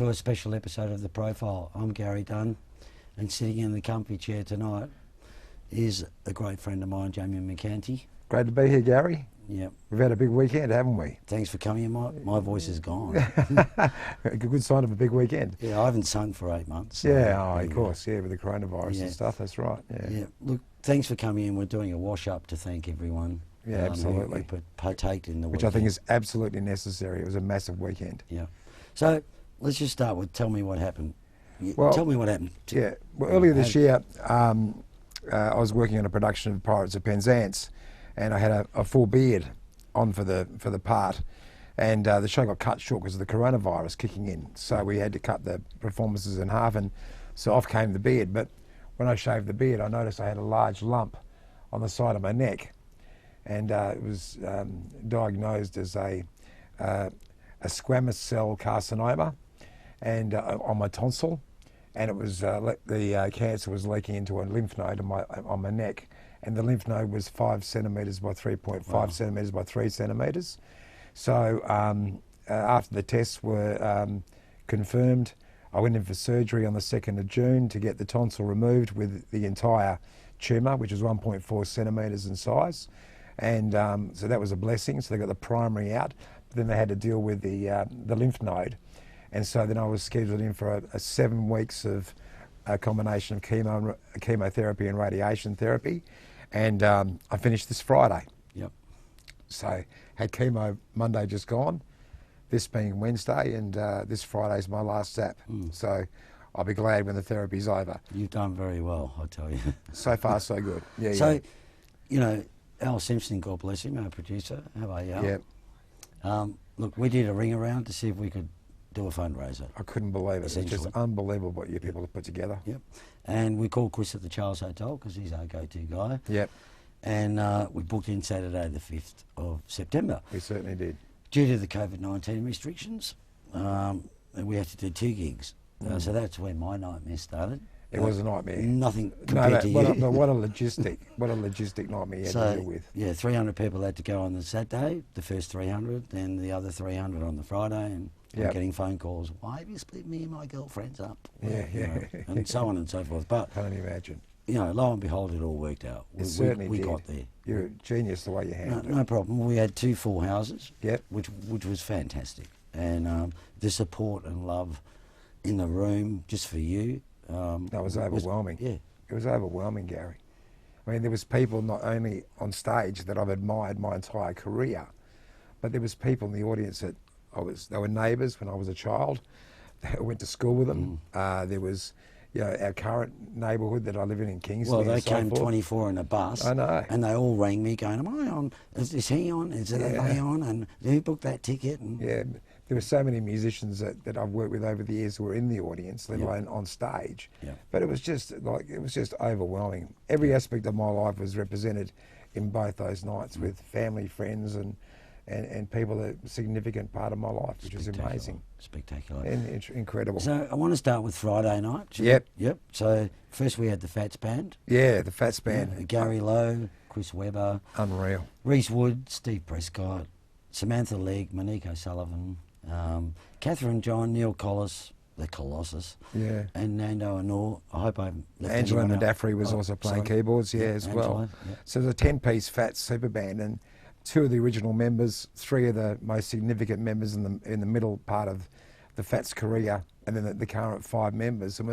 to a special episode of The Profile. I'm Gary Dunn, and sitting in the comfy chair tonight is a great friend of mine, Jaime Mercanti. Great to be here, Gary. Yep. We've had a big weekend, haven't we? Thanks for coming. My voice is gone. A good sign of a big weekend. Yeah, I haven't sung for 8 months. So Of course, with the coronavirus and stuff, that's right. Yeah. Look, thanks for coming in. We're doing a wash-up to thank everyone. Yeah, absolutely. Who partaked in the Which weekend. I think is absolutely necessary. It was a massive weekend. Yeah. So let's just start with tell me what happened. Well, tell me what happened. Earlier this year, I was working on a production of Pirates of Penzance, and I had a full beard on for the part, and the show got cut short because of the coronavirus kicking in. So we had to cut the performances in half, and so off came the beard. But when I shaved the beard, I noticed I had a large lump on the side of my neck, and it was diagnosed as a squamous cell carcinoma, and on my tonsil, and it was the cancer was leaking into a lymph node on my neck, and the lymph node was 5 centimetres by 3.5 centimetres by 3 centimetres. So after the tests were confirmed, I went in for surgery on the 2nd of June to get the tonsil removed with the entire tumour, which was 1.4 centimetres in size. And so that was a blessing. So they got the primary out, but then they had to deal with the lymph node. And so then I was scheduled in for a 7 weeks of a combination of chemotherapy and radiation therapy. And I finished this Friday. Yep. So had chemo Monday just gone, this being Wednesday, and this Friday's my last zap. So I'll be glad when the therapy's over. You've done very well, I tell you. So far, so good. Yeah. So, you know, Al Simpson, God bless him, our producer. How are you, Al? Yeah. Look, we did a ring around to see if we could do a fundraiser. I couldn't believe it. It's just unbelievable what you people have put together. Yep. And we called Chris at the Charles Hotel because he's our go-to guy. Yep. And we booked in Saturday the 5th of September. We certainly did. Due to the COVID-19 restrictions, we had to do 2 gigs. So that's when my nightmare started. It was a nightmare. Nothing compared to you. But what a logistic nightmare you had to deal with. Yeah, 300 people had to go on the Saturday, the first 300, then the other 300 on the Friday, and I'm getting phone calls, why have you split me and my girlfriends up? Yeah. And so on and so forth. But can't imagine. You know, lo and behold, it all worked out. We got there. You're a genius the way you handled it. No problem. We had 2 full houses, yep, which was fantastic. And the support and love in the room just for you. That was overwhelming. It was overwhelming, Gary. I mean, there was people not only on stage that I've admired my entire career, but there was people in the audience that they were neighbours when I was a child. I went to school with them. There was, our current neighbourhood that I live in Kingsley. Well, they came 24 in a bus. I know. And they all rang me going, am I on? Is he on? Are they on? And who booked that ticket? And there were so many musicians that I've worked with over the years who were in the audience, let alone on stage. But it was just overwhelming. Every aspect of my life was represented in both those nights with family, friends, and people that are a significant part of my life, which is amazing. Spectacular. And incredible. So I want to start with Friday night. Yep. So first we had the Fats Band. Yeah, the Fats Band. Gary Lowe, Chris Webber. Unreal. Rhys Wood, Steve Prescott, Samantha Legge, Monique O'Sullivan, Catherine John, Neil Collis, the Colossus. Yeah. And Nando Anor. I hope I left Angela anyone out. Madaffrey was also playing keyboards, as Angela, well. So there's a 10-piece Fats super band, and 2 of the original members, 3 of the most significant members in the middle part of the Fats career, and then the current 5 members. And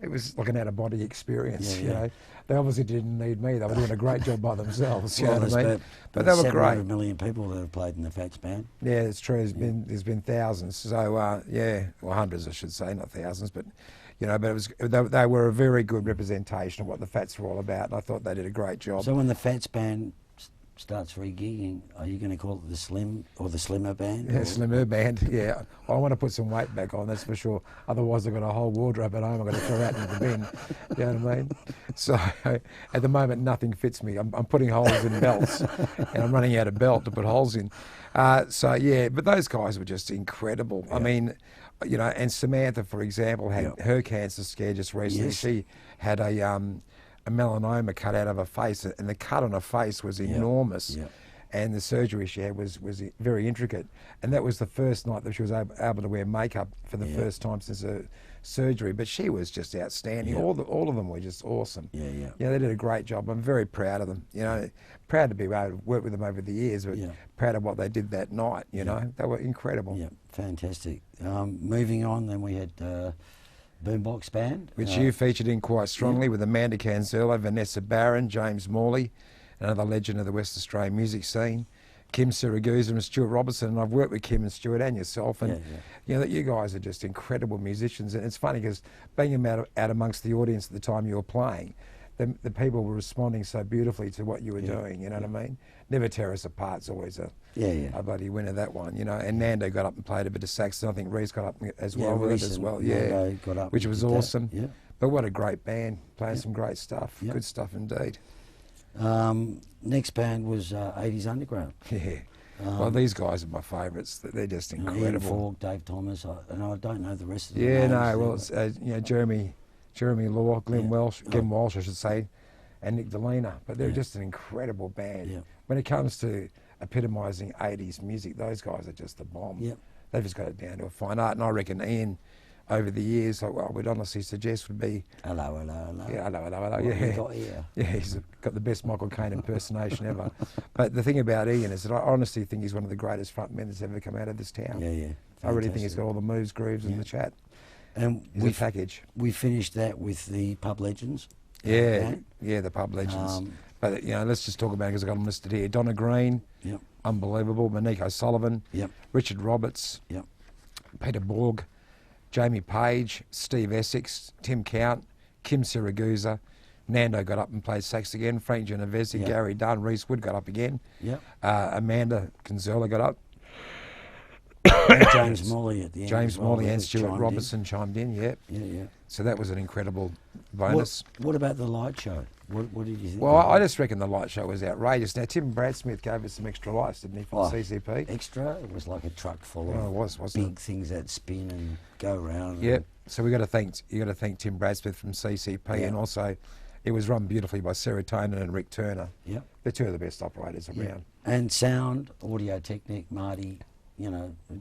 it was like an out-of-body experience, you know. They obviously didn't need me. They were doing a great job by themselves, you know what I mean? But they were great. 700 million people that have played in the Fats Band. Yeah, it's true. There's been thousands. So, well, hundreds, I should say, not thousands. But, but they were a very good representation of what the Fats were all about, and I thought they did a great job. So when the Fats Band starts re-gigging, are you going to call it the Slim or the Slimmer Band? Yeah, Slimmer Band, yeah. I want to put some weight back on, that's for sure. Otherwise I've got a whole wardrobe at home I've got to throw out into the bin. You know what I mean? So at the moment nothing fits me. I'm putting holes in belts and I'm running out of belt to put holes in. But those guys were just incredible. I mean, and Samantha, for example, had her cancer scare just recently. She had a melanoma cut out of her face, and the cut on her face was enormous. and the surgery she had was very intricate, and that was the first night that she was able to wear makeup for the first time since her surgery. But she was just outstanding. All of them were just awesome. They did a great job. I'm very proud of them. Proud to be able to work with them over the years, but proud of what they did that night. You know, they were incredible. Yeah, fantastic. Moving on, then we had Boombox Band, which you featured in quite strongly with Amanda Canzurlo, Vanessa Barron, James Morley, another legend of the West Australian music scene, Kim Siragusa and Stuart Robertson. And I've worked with Kim and Stuart and yourself, and you guys are just incredible musicians. And it's funny because being out amongst the audience at the time you were playing, the people were responding so beautifully to what you were doing. You know what I mean? Never tear us apart. It's always a bloody winner, that one. You know. And Nando got up and played a bit of sax. And I think Rhys got up as well with it as well. Nando got up, which was awesome. Yeah. But what a great band, playing some great stuff. Good stuff indeed. Next band was 80s Underground. Yeah. Well, these guys are my favourites. They're just incredible. Ian Falk, Dave Thomas, and I don't know the rest of them. Yeah, no, well, it's, Jeremy Law, Glenn Walsh, I should say, and Nick Delena. But they're just an incredible band. Yeah. When it comes to epitomising 80s music, those guys are just the bomb. Yeah. They've just got it down to a fine art. And I reckon Ian, over the years, like, what I would honestly suggest would be... Hello. Yeah, hello. Yeah, he's got the best Michael Caine impersonation ever. But the thing about Ian is that I honestly think he's one of the greatest frontmen that's ever come out of this town. Yeah. I really think he's got all the moves, grooves, and the chat. And he's a package. We finished that with the Pub Legends. Yeah, the Pub Legends. But, let's just talk about it because I've got them listed here. Donna Greene, unbelievable. Monique O'Sullivan, Richard Roberts, Peter Borg, Jamie Page, Steve Essex, Tim Count, Kim Siragusa, Nando got up and played sax again, Frank Genovisi, Gary Dunn, Rhys Wood got up again, Amanda Canzurlo got up. And James Morley at the end. James Morley and Stuart Robertson chimed in, Yeah. So that was an incredible bonus. What about the light show? What did you think? Well, I just reckon the light show was outrageous. Now, Tim Bradsmith gave us some extra lights, didn't he, from CCP? Extra? It was like a truck full of wasn't big things that spin and go around. Yeah. So you got to thank Tim Bradsmith from CCP, and also it was run beautifully by Serotonin and Rick Turner. Yeah. They're two of the best operators around. And sound, audio technique, Marty,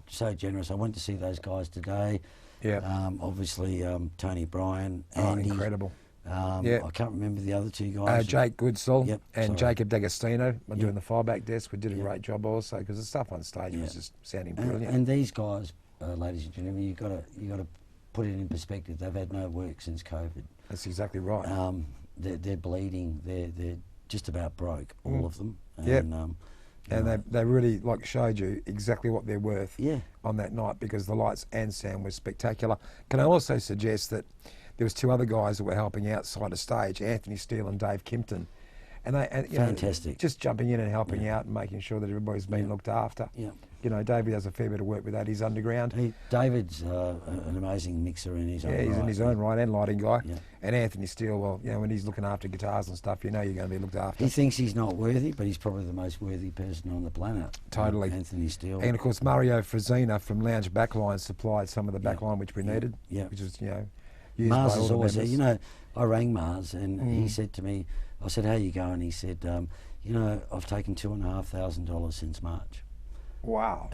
so generous. I went to see those guys today. Yeah. Obviously, Tony Bryan, Andy. Incredible. I can't remember the other two guys. Jake Goodsall and Jacob D'Agostino doing the fireback desk. We did a great job also because the stuff on stage was just sounding brilliant. And these guys, ladies and gentlemen, you got to put it in perspective. They've had no work since COVID. That's exactly right. They're bleeding. They're just about broke, all of them. And they really showed you exactly what they're worth on that night because the lights and sound was spectacular. Can I also suggest that there was two other guys that were helping outside the stage, Anthony Steele and Dave Kimpton. And they fantastic. Just jumping in and helping out and making sure that everybody's been looked after. Yeah. David does a fair bit of work with that. He's underground. David's an amazing mixer in his own right. Yeah, he's in his own right and lighting guy. Yeah. And Anthony Steele, well, when he's looking after guitars and stuff, you're going to be looked after. He thinks he's not worthy, but he's probably the most worthy person on the planet. Totally. Anthony Steele. And of course, Mario Frazina from Lounge Backline supplied some of the backline which we needed. Yeah. Which was, Mars has always said, I rang Mars and he said to me, I said, how you going? He said, I've taken $2,500 since March. Wow.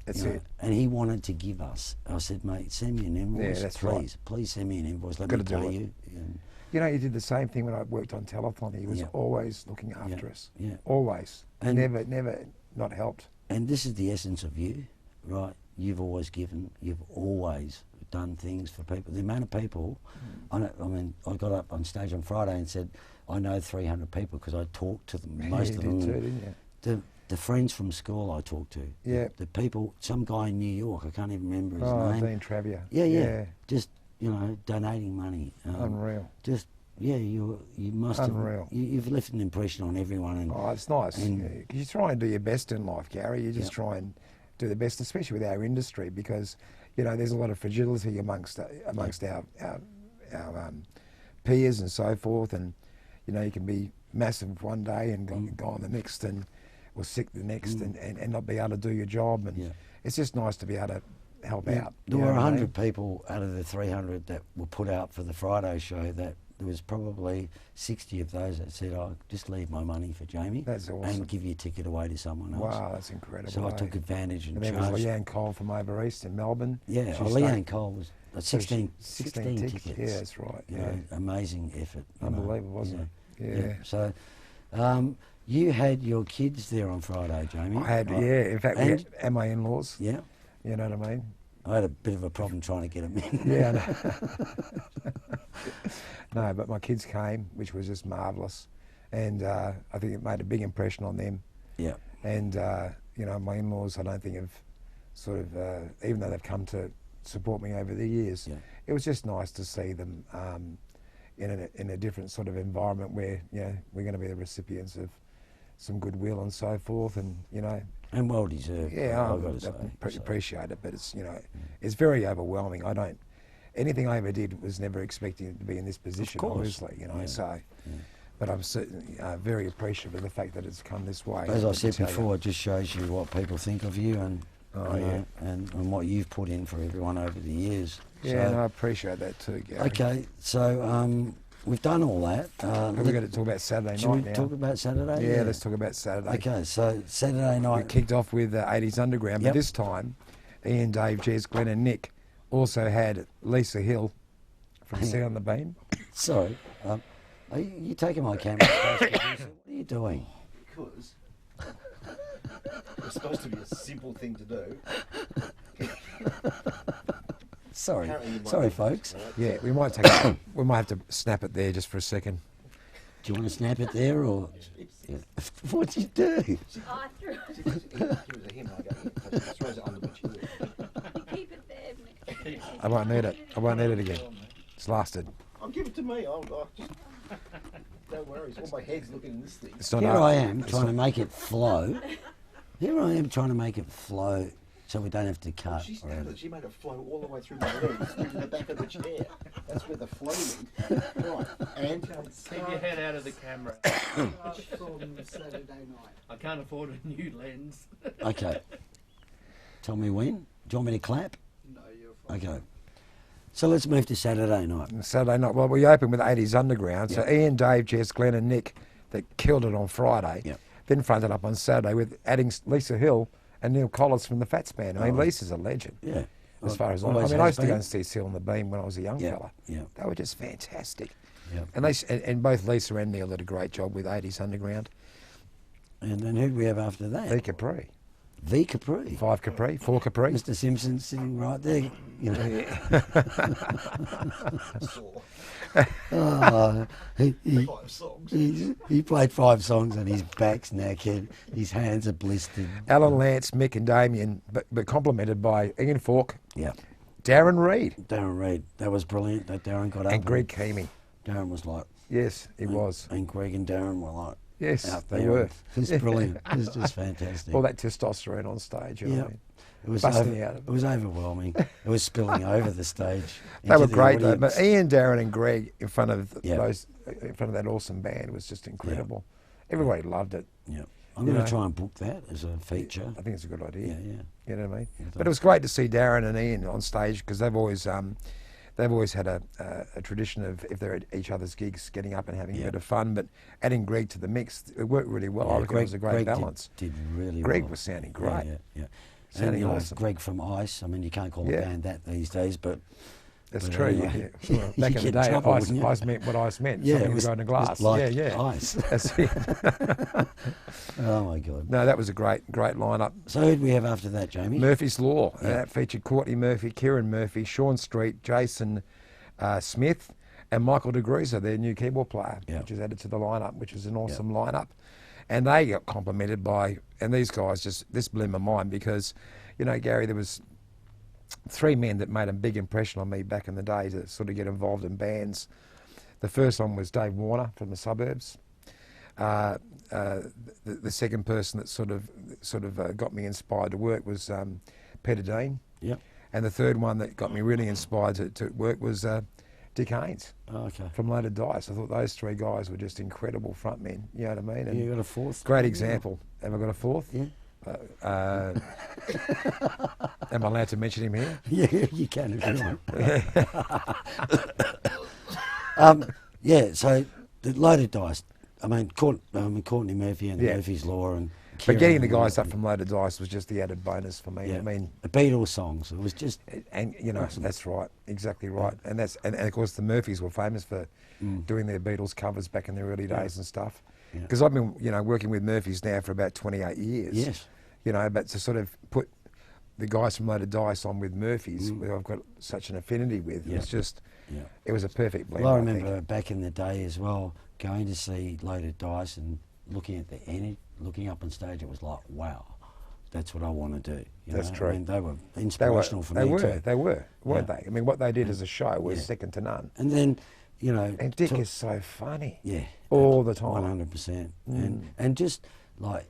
That's it. And he wanted to give us. I said, mate, send me an invoice. That's please. Right. Please send me an invoice. Let me pay you. You did the same thing when I worked on Telethon. He was always looking after us. Yeah. Always. And never not helped. And this is the essence of you, right? You've always given. You've always done things for people. The amount of people, I got up on stage on Friday and said, I know 300 people because I talked to them. Most of them. Too, didn't you? The friends from school I talked to. Yeah. The people, some guy in New York, I can't even remember his name. Dean Travia. Yeah. Just, donating money. Unreal. Just, you must Unreal. have, you've left an impression on everyone. And, it's nice. Because you try and do your best in life, Gary. You just try and do the best, especially with our industry, because, there's a lot of fragility amongst our peers and so forth. And, you can be massive one day and go on the next or sick the next and not be able to do your job. And it's just nice to be able to help out. There were 100 people out of the 300 that were put out for the Friday show that there was probably 60 of those that said, "I'll just leave my money for Jaime That's awesome. and give your ticket away to someone else." Wow, that's incredible. So I took advantage and there was charged. Leanne Cole from over east in Melbourne. Yeah, She Leanne stayed- Cole was so 16 tickets. tickets. Yeah, that's right. You Yeah, know, amazing effort. you know, unbelievable, wasn't yeah. it? Yeah. So, you had your kids there on Friday, Jaime. I had, right? yeah. In fact, And- and my in-laws. Yeah. You know what I mean? I had a bit of a problem trying to get them in. Yeah. No. No, but my kids came, which was just marvellous, and I think it made a big impression on them. Yeah. And you know, my in-laws, I don't think have sort of, even though they've come to support me over the years, Yeah. it was just nice to see them in a different sort of environment where, you know, we're going to be the recipients of some goodwill and so forth, and you know. And well deserved. Yeah, I've got to say. So, appreciate it, but it's, you know, it's very overwhelming. Anything I ever did was never expecting to be in this position, course. obviously, you know. Yeah. So, but I'm certainly very appreciative of the fact that it's come this way. As I But said to tell you- before, it just shows you what people think of you and Oh, you know, yeah. and what you've put in for everyone over the years. Yeah, So, no, I appreciate that too, Gary. okay, so we've done all that. We've got to talk about Saturday Should we night now. talk about Saturday? Yeah, let's talk about Saturday. Okay, so Saturday We night. kicked off with 80s Underground, Yep. but this time, Ian, Dave, Jez, Glenn and Nick also had Lisa Hill from Set on the Beam. Sorry, are you taking my camera? What are you doing? Because it's supposed to be a simple thing to do. Sorry, Apparently you might sorry, be- folks. right? Yeah, we might take it, we might have to snap it there just for a second. Do you want to snap it there or? Yeah. What'd you do? I threw Give it to him. I go, throws it under the chair. keep it there, Nick. I won't need it. I won't need it again. It's lasted. I'll give it to me. I'll just, don't worry. All my head's looking in this thing. It's not Here up. I am trying to make it flow. Here I am trying to make it flow so we don't have to cut. She or started anything. it. She made it flow all the way through my legs, through the back of the chair. That's where the flow is. Right. And Keep your head out of the camera. From Saturday night. I can't afford a new lens. Okay. Tell me when. Do you want me to clap? No, you're fine. Okay. So let's move to Saturday night. Saturday night. Well, we opened with 80s Underground. So Ian, Dave, Jess, Glenn and Nick that killed it on Friday. Yep. Then fronted up on Saturday with adding Lisa Hill and Neil Collins from the Fats Band. I mean, Oh. Lisa's a legend. Yeah. As far as I Always mean, I has used to go been. and see Seal on the Beam when I was a young Yeah. fella. Yeah. They were just fantastic. Yeah. And both Lisa and Neil did a great job with 80s Underground. And then who do we have after that? The Capri. The Capri. 5 Capri, 4 Capri. Mr. Simpson sitting right there. You know. saw Oh, he 5 songs. he played 5 songs and his back's knackered, his hands are blistered. Alan Lance, Mick and Damien, but complemented by Ian Falk, Yeah. Darren Reid Daren Reid, that was brilliant. That Daren got up. and Greg Keamy. Daren was like, Yes, he was. And Greg and Daren were like, Yes, out they there. were. It was brilliant. It was just fantastic. All that testosterone on stage, you know Yeah. what I mean? It was busting out of it was overwhelming. It was spilling over the stage. They were into the great though. audience. But Ian, Darren and Greg in front of Yeah. in front of that awesome band was just incredible. Everybody loved it. Yeah. I'm You going know. to try and book that as a feature. I think it's a good idea. Yeah, yeah. You know what I mean? Yeah, But it was great to see Darren and Ian on stage because they've always had a tradition of, if they're at each other's gigs, getting up and having Yeah. a bit of fun. But adding Greg to the mix, it worked really well. Yeah, I reckon it was a great Greg balance. Did really Greg well. was sounding Yeah, great. Yeah, yeah. Sounding and, you know, awesome. Greg from Ice. I mean, you can't call a Yeah. band that these days, but That's But true. anyway, Yeah. Well, back you in the get in day, trouble, ice, wouldn't you? ice meant what ice meant. yeah, Something it was to go in a it glass. was like yeah, yeah. Ice. That's it. Oh my God. No, that was a great lineup. So who do we have after that, Jamie? Murphy's Law. Yeah. That featured Courtney Murphy, Kieran Murphy, Sean Street, Jason Smith, and Michael DeGruza, their new keyboard player, Yeah. which is added to the lineup, which is an awesome lineup. And they got complimented by, and these guys this blew my mind because, you know, Gary, there was 3 men that made a big impression on me back in the day to sort of get involved in bands. The first one was Dave Warner from the Suburbs. The second person that sort of got me inspired to work was Peter Dean. Yep. And the third one that got me really inspired to work was Dick Haynes Oh, okay. from Loaded Dice. I thought those 3 guys were just incredible frontmen. You know what I mean? And You got a fourth? great example. Have I got a fourth? Yeah. Am I allowed to mention him here? Yeah, you can if you want. Yeah, so the loaded dice. I mean, Courtney Murphy and Yeah. Murphy's Law and. But Crea getting the and guys all up that. from Loaded Dice was just the added bonus for me. Yeah. I mean, the Beatles songs. It was just. and you know, Awesome. that's right, exactly right. And and of course the Murphys were famous for doing their Beatles covers back in the early days and stuff. Yeah. Because I've been, working with Murphys now for about 28 years. Yes. But to sort of put the guys from Loaded Dice on with Murphys, who I've got such an affinity with, Yeah. it's just, Yeah. it was a perfect blend. Well, I I remember think. back in the day as well, going to see Loaded Dice and looking at the energy, looking up on stage. It was like, wow, that's what I want to do. That's know? true. I mean, they were They were, inspirational for they me were, too. they were, weren't Yeah. they? I mean, what they did as a show was Yeah. second to none. And then, And Dick is so funny. yeah, all the time. 100%. And just like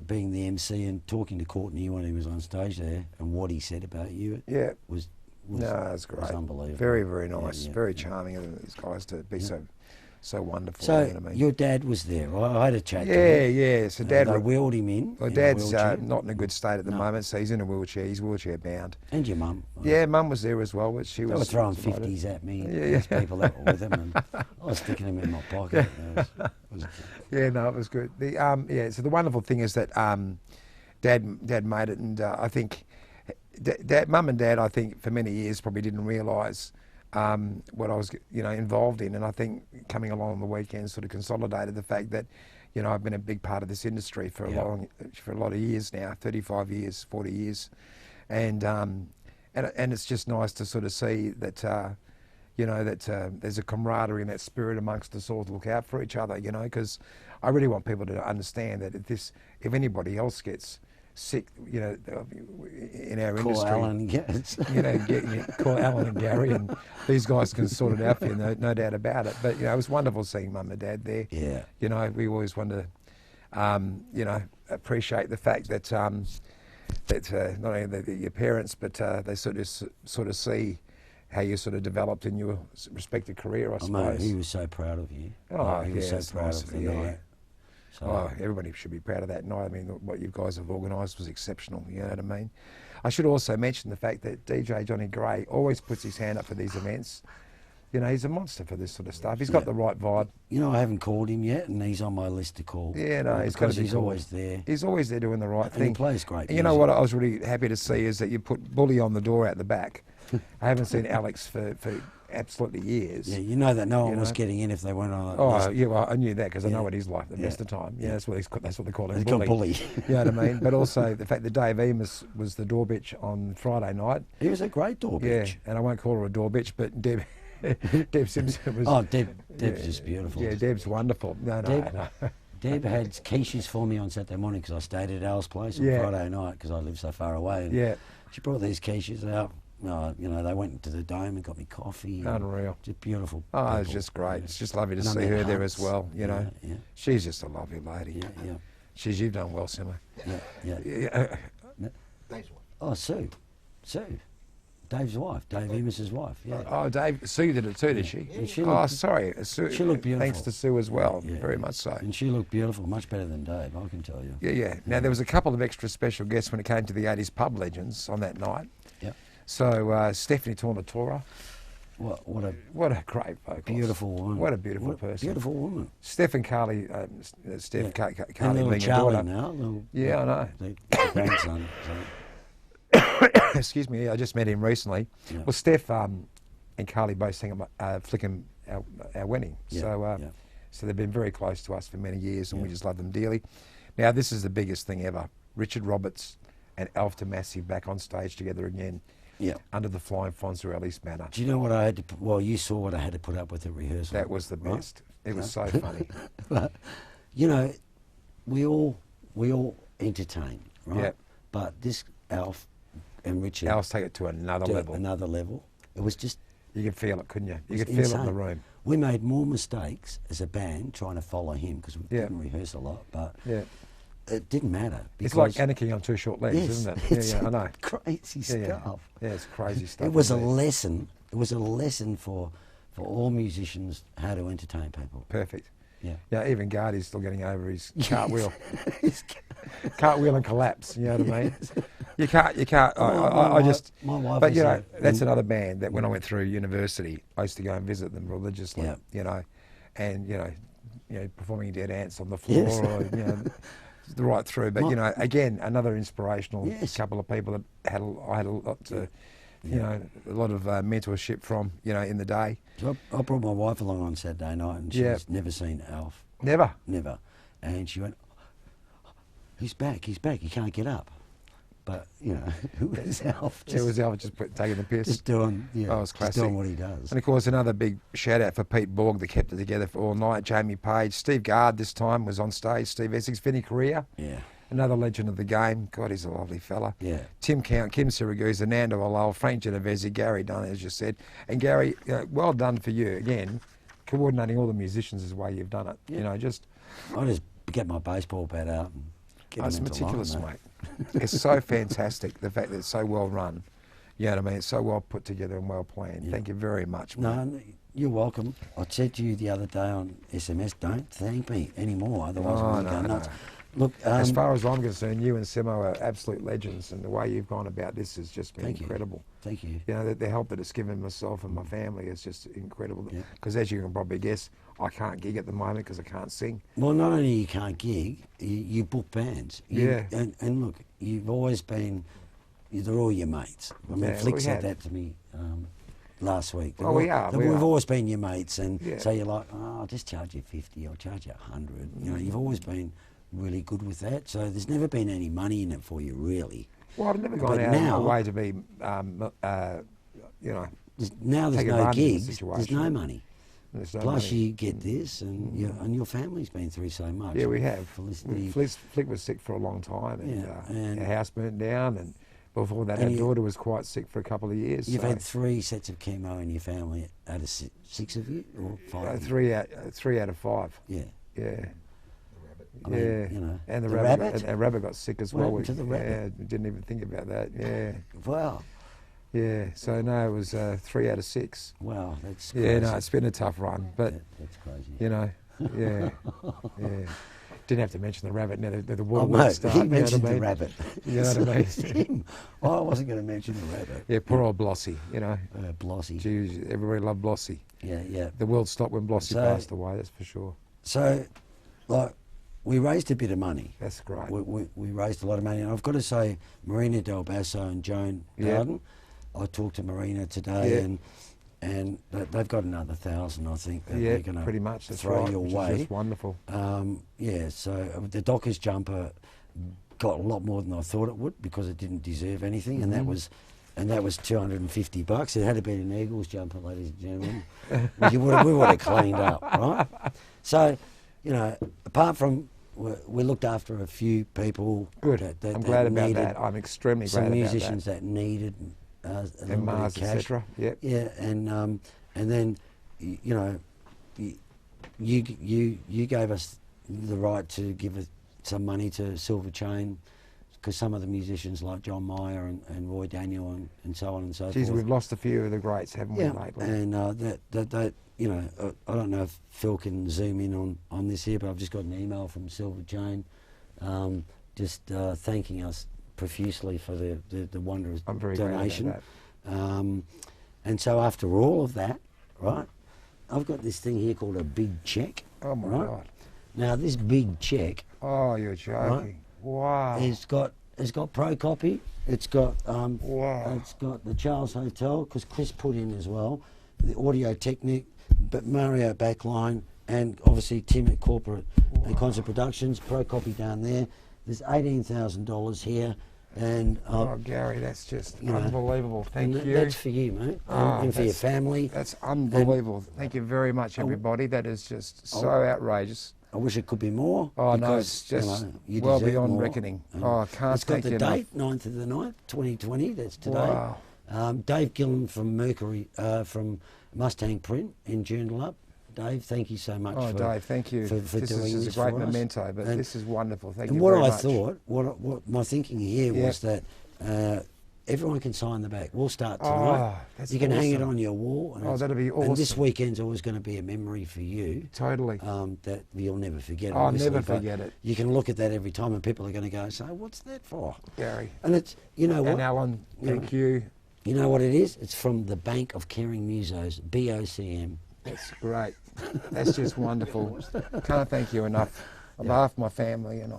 being the MC and talking to Courtney when he was on stage there, and what he said about you, Yeah. was No, it's great. was unbelievable. Very, very nice. Yeah, very yeah. charming of these guys to be so wonderful. So you know what I mean? your dad was there, right? I had a chat. to Yeah, him. yeah. So Dad, they wheeled him in. well, in a Dad's wheelchair. not in a good state at the No. moment, so he's in a wheelchair. He's wheelchair bound. And your mum. Yeah, Mum was there as well, but she They was were throwing delighted. 50s at me, Yeah, these yeah. people that were with him, and I was sticking them in my pocket. It was- Yeah, no, it was good. So the wonderful thing is that Dad made it, and I think Mum and Dad, I think for many years probably didn't realise what I was, involved in, and I think coming along on the weekend sort of consolidated the fact that, I've been a big part of this industry for a lot of years now, 35 years, 40 years, and it's just nice to sort of see that. There's a camaraderie and that spirit amongst us all to look out for each other, because I really want people to understand that if anybody else gets sick, in our Call industry, Alan and Gaz. call Alan and Gary, and these guys can sort it out for you, no doubt about it. But, it was wonderful seeing Mum and Dad there. Yeah. We always want to, appreciate the fact that, not only your parents, but they sort of see how you sort of developed in your respective career, I Oh, suppose. mate, he was so proud of you. Oh, Like, he was yeah, so it's proud nice of of the you, yeah. night. So, Oh, everybody should be proud of that night. I mean, what you guys have organised was exceptional, you know what I mean? I should also mention the fact that DJ Johnny Gray always puts his hand up for these events. He's a monster for this sort of stuff. He's got the right vibe. I haven't called him yet, and he's on my list to call. Yeah, no, he's got to because be he's called. always there. He's always there doing the right And thing. he plays great And you know music. what I was really happy to see is that you put Bully on the door out the back. I haven't seen Alex for absolutely years. Yeah, you know that no one You was know? getting in if they weren't on that Oh, list. yeah, well, I knew that because I know Yeah. what he's like the best of the time. Yeah, Yeah. that's what they call him, He's got Bully. Bully. You know what I mean? But also the fact that Dave Eames was the door bitch on Friday night. He was a great door Yeah, bitch. and I won't call her a door bitch, but Deb Simpson was... Oh, Deb's just beautiful. Yeah, Deb's wonderful. No, Deb- no. Deb had quiches for me on Saturday morning because I stayed at Al's place on Yeah. Friday night because I live so far away. And Yeah. she brought these quiches out. They went to the dome and got me coffee. and Unreal. Just beautiful. Oh, it's people. just great. Yeah. It's just lovely to And I see met her there Hans. as well, Yeah. She's just a lovely lady. Yeah. You've done well, Simmer. Yeah. Yeah, Dave's wife. Oh, Sue. Dave's wife. Dave Eames' wife. Yeah. Oh, Dave, Sue did it too, did she? And she Oh, looked, sorry. Sue, she looked beautiful. Thanks to Sue as well, Yeah. very much so. and she looked beautiful, much better than Dave, I can tell you. Yeah. Now, there was a couple of extra special guests when it came to the 80s pub legends on that night. Yeah. So, Stephanie Tornatora, What a what a great vocalist. beautiful woman. What a beautiful What a person. Beautiful woman. Steph and Carly, Steph, Yeah. Carly And little being your Charlie daughter. now. Little, Yeah, I know. The grandson. Excuse me, I just met him recently. Yeah. Well, Steph and Carly both sang at Flickham, our wedding. Yeah, So, yeah. so they've been very close to us for many years, and we Yeah. just love them dearly. Now, this is the biggest thing ever. Richard Roberts and Alf Tomasi back on stage together again Yeah. under the flying Fonzarellis banner. Do you know what I had to put, well, you saw what I had to put up with at rehearsal. That was the right? best. It was so funny. But, we all entertain, right? Yeah. But this Alf and Richard Alf's take it to another to level. another level. It was just You could feel it, couldn't you? You was could feel it in insane. the room. We made more mistakes as a band trying to follow him because we Yeah. didn't rehearse a lot, but Yeah. it didn't matter. It's like because- anarchy on two short legs, yes, isn't it? it's Yeah, I know. crazy Yeah. stuff. Yeah, it's crazy stuff. It was a isn't lesson. It was a lesson for all musicians how to entertain people. Perfect. Yeah. Yeah, even Garde's still getting over his cartwheel. Cartwheel and collapse, you know what I mean? You can't, I just, my wife but was you know, like, that's another band that when I went through university, I used to go and visit them religiously, Yeah. you know. and performing dead ants on the floor, Yes. or right through. But again, another inspirational Yes. couple of people that I had a lot to, a lot of mentorship from, in the day. So I brought my wife along on Saturday night, and she's never seen Alf. Never. And she went, he's back, he can't get up. But, who was Alf? It was Alf just taking the piss. Just doing, it was classic. Just doing what he does. And of course, another big shout out for Pete Borg that kept it together for all night. Jamie Page, Steve Garde this time was on stage. Steve Essex, Vinnie Crea, another legend of the game. God, he's a lovely fella. Yeah. Tim Count, Kim Siragusa, Nando Alal, Frank Genovisi, Gary Dunn, as you said. And Gary, well done for you again, coordinating all the musicians is the way you've done it. Yeah. I just get my baseball bat out and get it's them into meticulous, line, mate. It's so fantastic, the fact that it's so well run. You know what I mean? It's so well put together and well planned. Yeah. Thank you very much, mate. No, you're welcome. I said to you the other day on SMS, don't thank me anymore, otherwise I'm going to go nuts. Look, as far as I'm concerned, you and Simo are absolute legends, and the way you've gone about this has just been incredible. Thank you. The help that it's given myself and my family is just incredible. Yeah. Because as you can probably guess, I can't gig at the moment because I can't sing. Well, not only you can't gig, you book bands. And look, you've always been, they're all your mates. I mean, Flick said that to me last week. We are. We've always been your mates, and so you're like, I'll just charge you 50, I'll charge you 100. You've always been really good with that. So there's never been any money in it for you, really. Well, I've never gone out of my way to be, now there's take no advantage of the gigs, situation. there's no money. There's no Plus money. you get this, and your family's been through so much. Yeah, we have. Felicity. Flick was sick for a long time, and our house burnt down, and before that, our daughter was quite sick for a couple of years. You've had 3 sets of chemo in your family out of 6 of you, or 5? 3 out of 5. Yeah. Yeah. I mean, and the rabbit. And rabbit got sick as well. What happened to the rabbit? Yeah, we didn't even think about that. Yeah. Wow. Yeah. So no, it was 3 out of 6. Wow, that's crazy. Yeah, no, it's been a tough run, but that's crazy. yeah. Didn't have to mention the rabbit. Now the water Oh, would no, start. he You know what I mentioned the mean? rabbit. You know what I mean? Him. I wasn't going to mention the rabbit. Yeah, poor old Blossy. Blossy. Geez, everybody loved Blossy. Yeah. The world stopped when Blossy passed away. That's for sure. So, we raised a bit of money. That's great. We raised a lot of money, and I've got to say, Marina Del Basso and Joan Garden. I talked to Marina today, and they've got another 1,000, I think. That they're going pretty much. That's throw right, your which way. is just wonderful. So the Dockers jumper got a lot more than I thought it would because it didn't deserve anything, and that was $250. It had been an Eagles jumper, ladies and gentlemen. we would have cleaned up, right? So, apart from we looked after a few people. Good. I'm glad about needed, that. I'm extremely glad some about musicians that. that needed a little bit of cash. etc. Yep. Yeah, and then you gave us the right to give us some money to Silver Chain, because some of the musicians like John Mayer and Roy Daniel and so on and so Geez, forth. we've lost a few of the greats, haven't we, lately? And that I don't know if Phil can zoom in on this here, but I've just got an email from Silver Chain, just thanking us profusely for the wondrous I'm very donation. glad about that. And so after all of that, right, I've got this thing here called a big check. Oh my right? God! Now this big check. Oh, you're joking! Wow! It's got Pro Copy. It's got wow! It's got the Charles Hotel, because Chris put in as well, the Audio Technic, but Mario Backline, and obviously Tim at Corporate and Concert Productions. Pro Copy down there. There's $18,000 here. And Gary, that's just unbelievable. Thank you. That's for you, mate, and for your family. That's unbelievable. Thank you very much, everybody. That is just so outrageous. I wish it could be more. Oh, no, because, it's just you well deserve beyond more. reckoning. Oh, I can't It's got thank the you date, enough. 9th of the 9th, 2020. That's today. Wow. Dave Gillen from Mercury, from Mustang Print in Joondalup. Dave, thank you so much. Oh, Dave, thank you. For this doing is this a great for us. memento, but And- this is wonderful. Thank And you what very I much. thought, what my thinking here was that everyone can sign the back. We'll start tonight. Oh, that's you can hang it awesome. on your wall. And Oh, that'd be awesome. And this weekend's always going to be a memory for you. Totally. That you'll never forget. I'll obviously, never but forget it. You can look at that every time, and people are going to go, "So, what's that for?" Gary. And it's, you know what? And Alan, thank you. You know what it is? It's from the Bank of Caring Musos, BOCM, That's great. That's just wonderful. Can't thank you enough. On behalf of my family and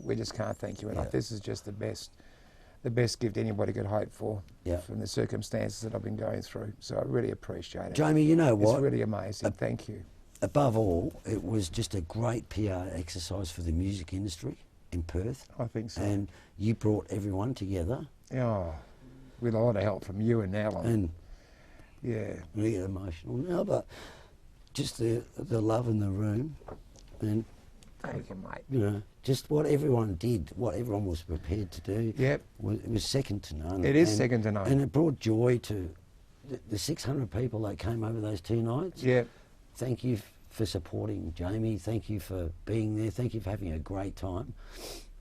we just can't thank you enough. Yeah. This is just the best gift anybody could hope for from the circumstances that I've been going through. So I really appreciate it. Jamie, you know what? It's really amazing. Thank you. Above all, it was just a great PR exercise for the music industry in Perth. I think so. And you brought everyone together. Oh, with a lot of help from you and Alan. And yeah, we get emotional now, but just the love in the room, and thank you, mate. you know, just what everyone did, what everyone was prepared to do. Yep. It was second to none. It is second to none. And it brought joy to the 600 people that came over those 2 nights. Yep. Thank you for supporting Jamie. Thank you for being there. Thank you for having a great time.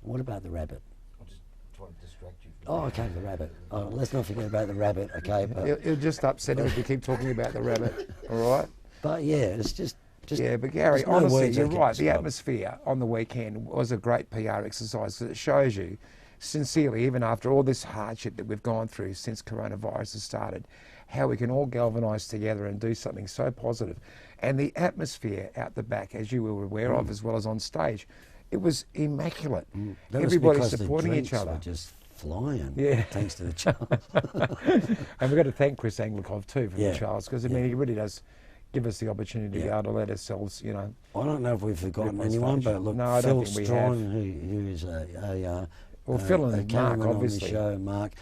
What about the rabbit? I'm just trying to distract you. Oh, okay, the rabbit. Oh, let's not forget about the rabbit, okay? But It'll just upset him if we keep talking about the rabbit, all right? But yeah, it's just yeah, but Gary, there's no honestly, words I you're can right. The describe. atmosphere on the weekend was a great PR exercise because it shows you, sincerely, even after all this hardship that we've gone through since coronavirus has started, how we can all galvanise together and do something so positive. And the atmosphere out the back, as you were aware of, as well as on stage, it was immaculate. that was Everybody because supporting the each drinks other. were just flying, Yeah. thanks to the Charles. And we've got to thank Chris Anglikov too for Yeah. the Charles, because I mean he really does give us the opportunity to be able to let ourselves, you know. I don't know if we've forgotten on anyone, stage. but look, No, I Phil don't think we Strong, have. who is Well, Phil and a Mark, cameraman obviously. on the show, Mark.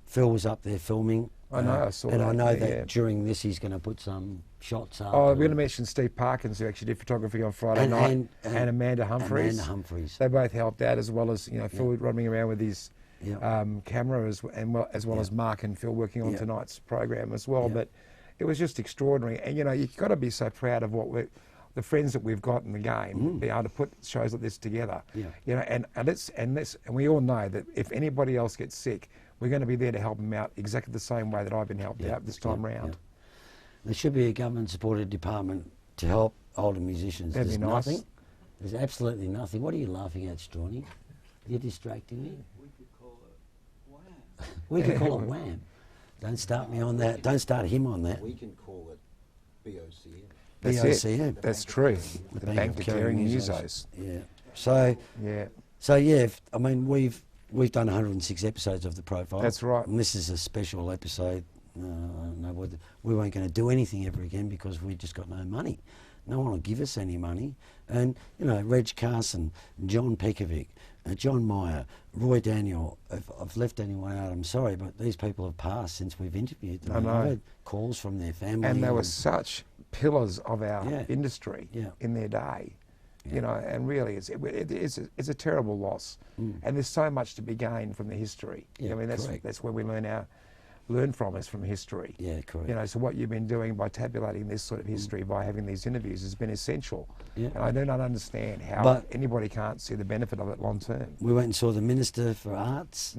Phil was up there filming. I know, I saw and that, I know that yeah. during this he's going to put some shots up. Oh, we're going to mention Steve Parkins, who actually did photography on Friday night, and Amanda Humphreys. Amanda Humphreys. They both helped out, as well as, you know, Phil running around with his camera, as well as Mark and Phil working on tonight's program as well. But it was just extraordinary, and you know, you've got to be so proud of the friends that we've got in the game, be able to put shows like this together. You know, and we all know that if anybody else gets sick, we're going to be there to help them out exactly the same way that I've been helped out this time round. There should be a government-supported department to help older musicians. That'd There's be nice. nothing. There's absolutely nothing. What are you laughing at, Strawny? You're distracting me. We could call it wham. We could call it wham. Don't start me on that. Don't start him on that. We can call it BOCM. That's BOCM. it. That's true. The Bank of Caring Musos. Yeah. So yeah. I mean, we've done 106 episodes of the profile. That's right. And this is a special episode. No, we weren't going to do anything ever again because we just got no money. No one will give us any money. And, you know, Reg Carson, John Pekovic, John Meyer, Roy Daniel, if I've left anyone out, I'm sorry, but these people have passed since we've interviewed them. I know. I've had calls from their family. And they were such pillars of our Yeah. industry Yeah. in their day. You know, and really, it's a terrible loss. And there's so much to be gained from the history. Yeah, I mean, correct. that's where we learn from is from history. Yeah, correct. You know, so what you've been doing by tabulating this sort of history, by having these interviews, has been essential. Yeah. And I do not understand how But- anybody can't see the benefit of it long term. We went and saw the Minister for Arts.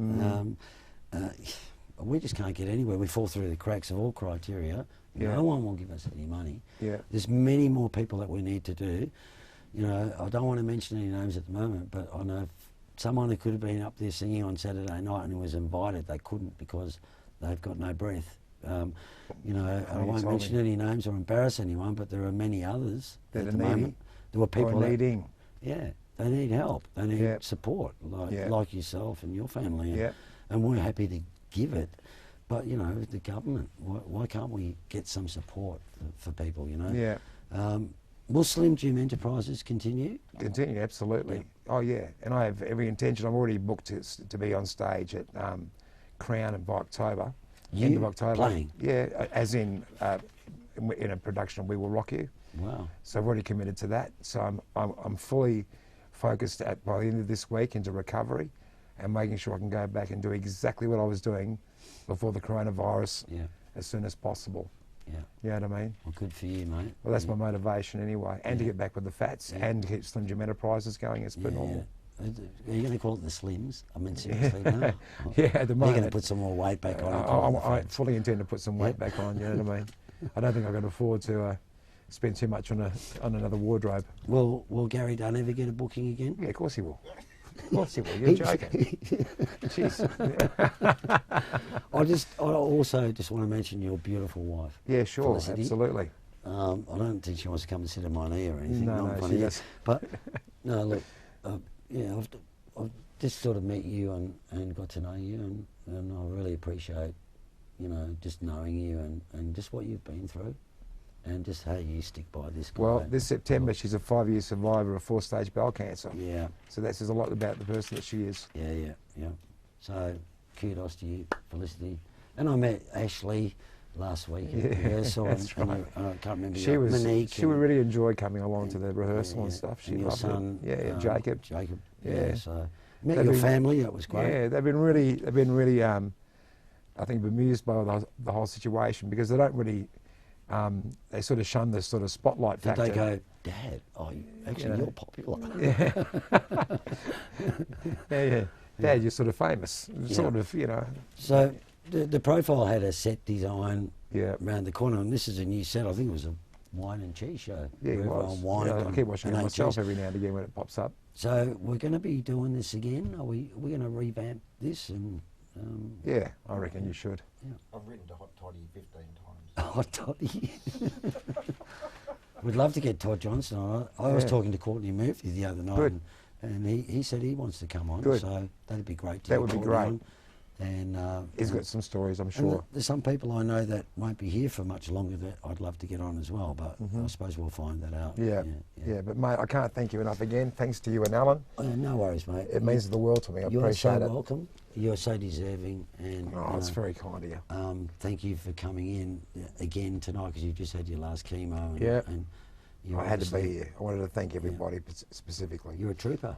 We just can't get anywhere. We fall through the cracks of all criteria. Yeah. No one will give us any money. Yeah. There's many more people that we need to do. You know, I don't want to mention any names at the moment, but I know someone who could have been up there singing on Saturday night and who was invited, they couldn't because they've got no breath. You know, I won't mention any names or embarrass anyone, but there are many others That at are the needy. moment. There were people that, needing. yeah, they need help. They need Yeah. support, Yeah. like yourself and your family. And, Yeah. and we're happy to give it. But, you know, the government, why can't we get some support for people, you know? Yeah. Will Slim Jim Enterprises continue? Continue, absolutely. Yeah. Oh, yeah. And I have every intention. I'm already booked to be on stage at Crown in October. End of October. Playing? Yeah, as in a production of We Will Rock You. Wow. So I've already committed to that. So I'm fully focused by the end of this week into recovery and making sure I can go back and do exactly what I was doing before the coronavirus as soon as possible. Yeah. You know what I mean? Well, good for you, mate. Well, that's my motivation anyway. And to get back with the Fats and to keep Slim Jim Enterprises going as per normal. Are you going to call it the Slims? I mean, seriously, no. Yeah, at the You're moment. going to put some more weight back on. and call it the I Fats. fully intend to put some weight back on, you know what I mean? I don't think I can afford to spend too much on another wardrobe. Will Gary Dunn ever get a booking again? Yeah, of course he will. Of course he will. You're joking. Jeez. I also just want to mention your beautiful wife. Yeah, sure, Felicity. absolutely. I don't think she wants to come and sit in my knee or anything. No, not in no, front she of you. does. But no, look, yeah, I've just sort of met you and got to know you, and I really appreciate, you know, just knowing you and just what you've been through, and just how you stick by this guy. Well, this September she's a 5-year survivor of 4-stage bowel cancer. Yeah. So that says a lot about the person that she is. Yeah. So kudos to you, Felicity. And I met Ashley last week at rehearsal. That's right. And I can't remember She was. Monique. She would really enjoy coming along to the rehearsal and yeah, stuff. She and your loved son, it. Yeah, Jacob. Jacob. Yeah. So met They've your been- family. That was great. Yeah, they've been really. I think bemused by the whole situation because they don't really. They sort of shun this sort of spotlight Did factor. they go, Dad? Oh, actually, know. you're popular. Yeah. Dad, you're sort of famous. Yeah. Sort of, you know. So the profile had a set design Yeah. around the corner, and this is a new set. I think it was a wine and cheese show. Yeah, it where was. everyone wined Yeah, I and- keep watching and it ate myself cheese. every now and again when it pops up. So we're going to be doing this again. Are we going to revamp this? And Yeah, I reckon you should. I've written to Hot Toddy 15 times. Oh, Toddy. We'd love to get Todd Johnson on. I was Yeah. talking to Courtney Murphy the other night, Good. and he said he wants to come on. Good. So that'd be great. To That get would be Courtney great. on. And He's got some stories, I'm and sure. there's some people I know that won't be here for much longer that I'd love to get on as well, but I suppose we'll find that out. Yeah, but mate, I can't thank you enough again. Thanks to you and Alan. Oh, no worries, mate. It means the world to me. I You're appreciate so it. welcome. You're so deserving, and Oh, you it's know, very kind of you. thank you for coming in again tonight because you just had your last chemo. And, Yeah. and you're I had to be obviously- here. I wanted to thank everybody specifically. You're a trooper,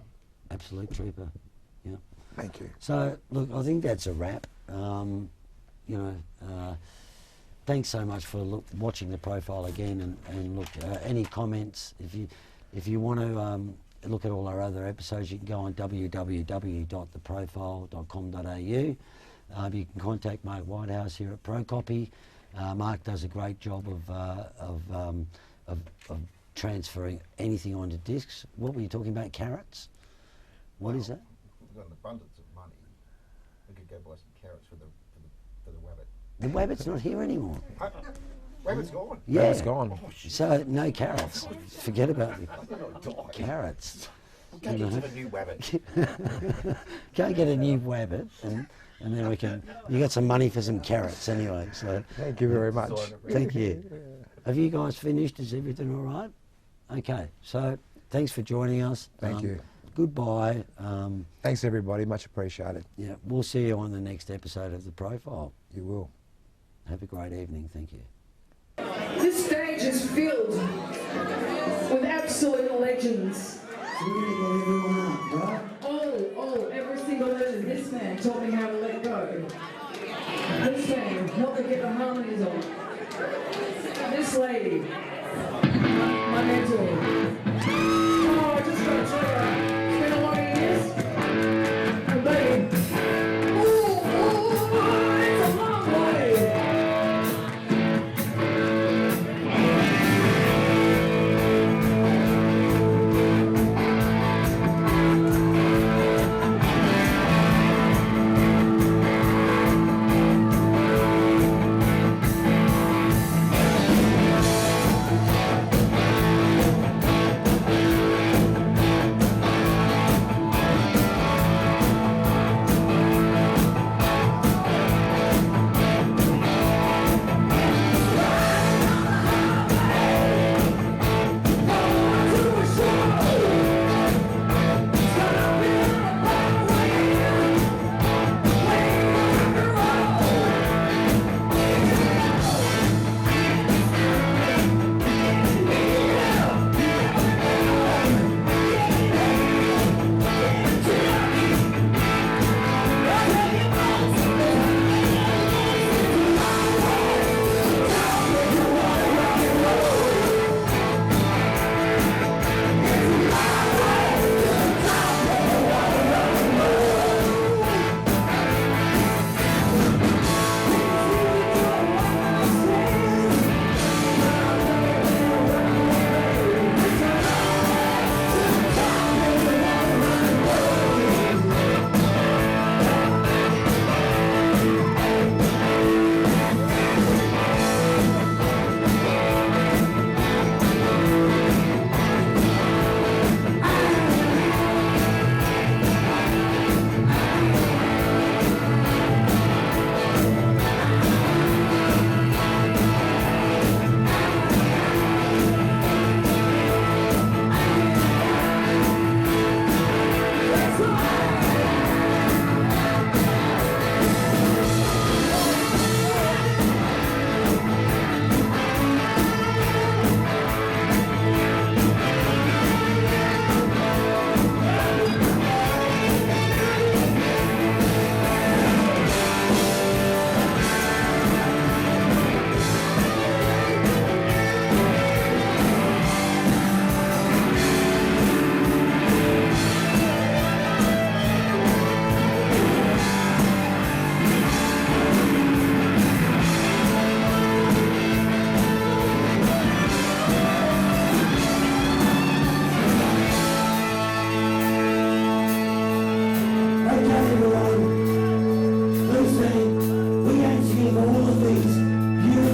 absolute trooper. Yeah. Thank you. So look, I think that's a wrap. Thanks so much for watching the profile again, and look, any comments if you want to look at all our other episodes, you can go on www.theprofile.com.au. You can contact Mark Whitehouse here at ProCopy. Mark does a great job of transferring anything onto discs. What were you talking about? Carrots? What is that? We've got an abundance of money. We could go buy some carrots for the wabbit. The wabbit's not here anymore. Wabbit's gone. Yeah, it's gone. So no carrots. Forget about the carrots. Go You know. into the new wabbit. Go get a new wabbit, and then we can. You got some money for some carrots anyway. So Thank you very much. thank you. Have you guys finished? Is everything all right? Okay. So thanks for joining us. Thank you. Goodbye. Thanks everybody. Much appreciated. Yeah, we'll see you on the next episode of The Profile. You will. Have a great evening. Thank you. This stage is filled with absolute legends. Every single legend. This man taught me how to let go. This man helped me get the harmonies on. This lady, my mentor. Oh, I just got to tell you, it's been a lot of years. And babe, it's a long way.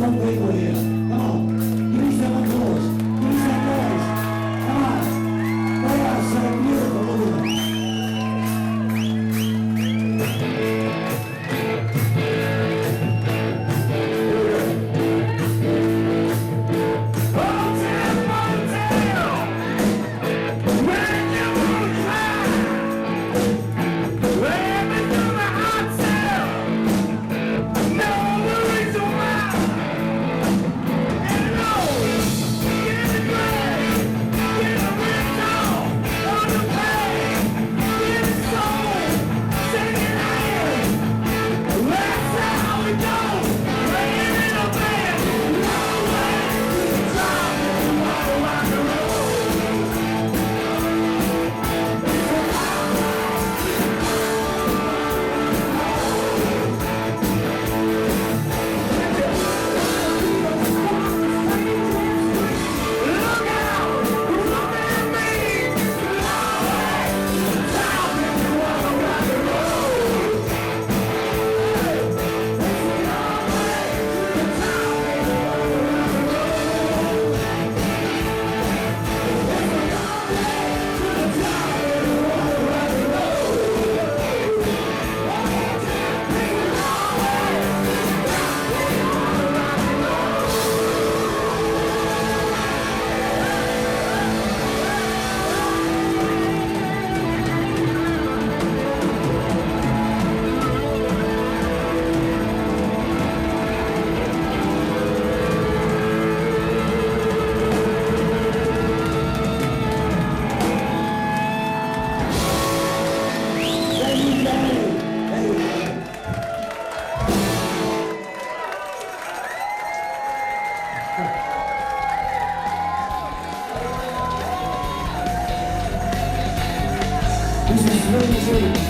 some people here. Come on, give me some applause. Give me some noise. Come on. They are so beautiful. Look at them.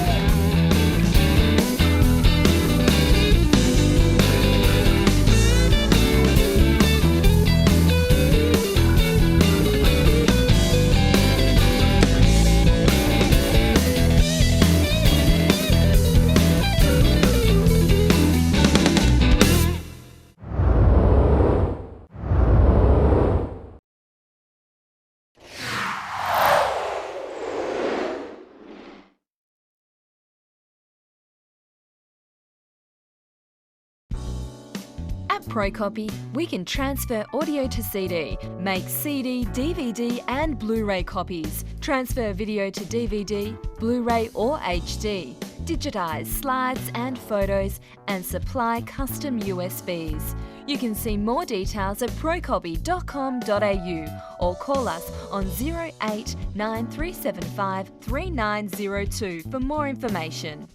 At ProCopy, we can transfer audio to CD, make CD, DVD and Blu-ray copies, transfer video to DVD, Blu-ray or HD, digitise slides and photos and supply custom USBs. You can see more details at procopy.com.au or call us on 08 9375 3902 for more information.